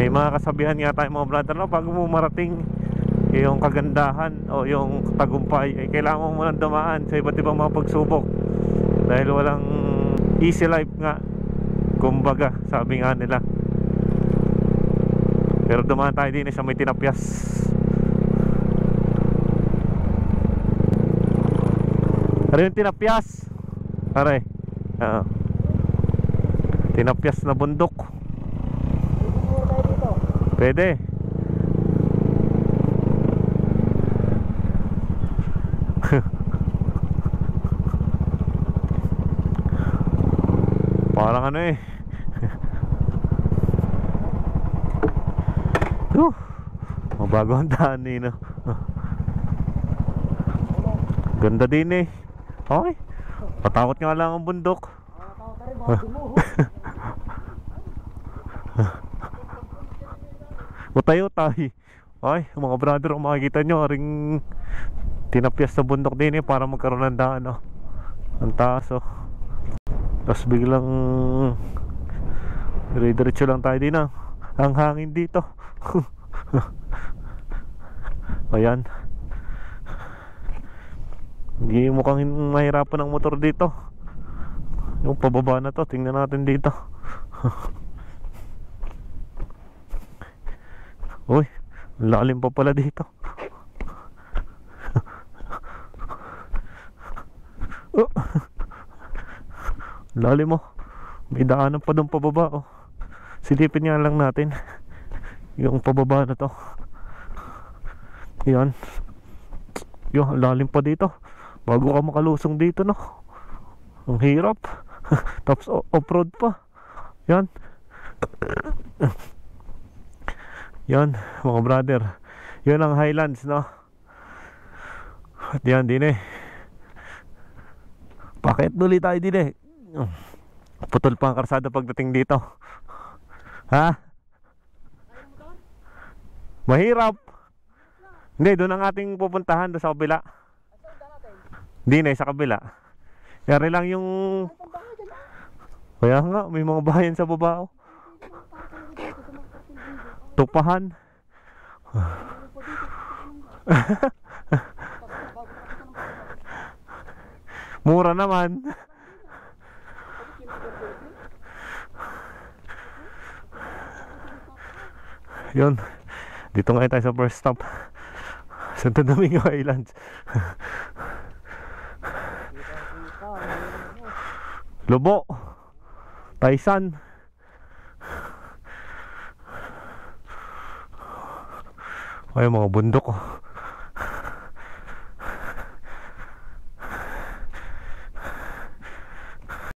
May mga kasabihan nga tayo mga brother, no? Pag mo marating yung kagandahan o yung tagumpay, eh, kailangan mo munang dumaan sa iba't ibang mga pagsubok. Dahil walang easy life nga, kumbaga, sabi nga nila. Pero dumaan tayo din sa may tinapyas. Ano yung tinapyas? Pare, tinapyas na bundok. Pwede. Parang ano eh. Mabago ang daan eh, no? Ganda din eh. Okay. Patakot nga lang ang bundok. Utay-utay. Ay, mga brother, kung makikita nyo, ring tinapyas sa bundok din eh, para magkaroon ng daan, oh. Ang taas, oh. Tapos biglang dire-diretso lang tayo din, ah. Ang hangin dito. Ayan. Hindi mukhang mahirapan ang motor dito. Yung pababa na to, tingnan natin dito. Uy, lalim pa pala dito. Lalim mo. May daanan pa doon pababa, oh. Silipin nga lang natin yung pababa na to. Yan. Yung lalim pa dito. Bago ka makalusong dito, no? Ang hirap. Tapos off-road pa. Yan. Yan, mga brother. Yan ang Highlands, no? At yan din eh. Pakit duli tayo din eh. Putol pa ang karsada pagdating dito. Ha? Mahirap. Hindi, doon ang ating pupuntahan, doon sa kabila. Hindi na, sa kabila. Yari lang yung... Kaya nga, may mga bayan sa baba, oh. Tupahan. Mura naman. Yun. Dito nga tayo sa first stop, Santo Domingo Islands. Lobo, Taisan. Ay, mga bundok, oh.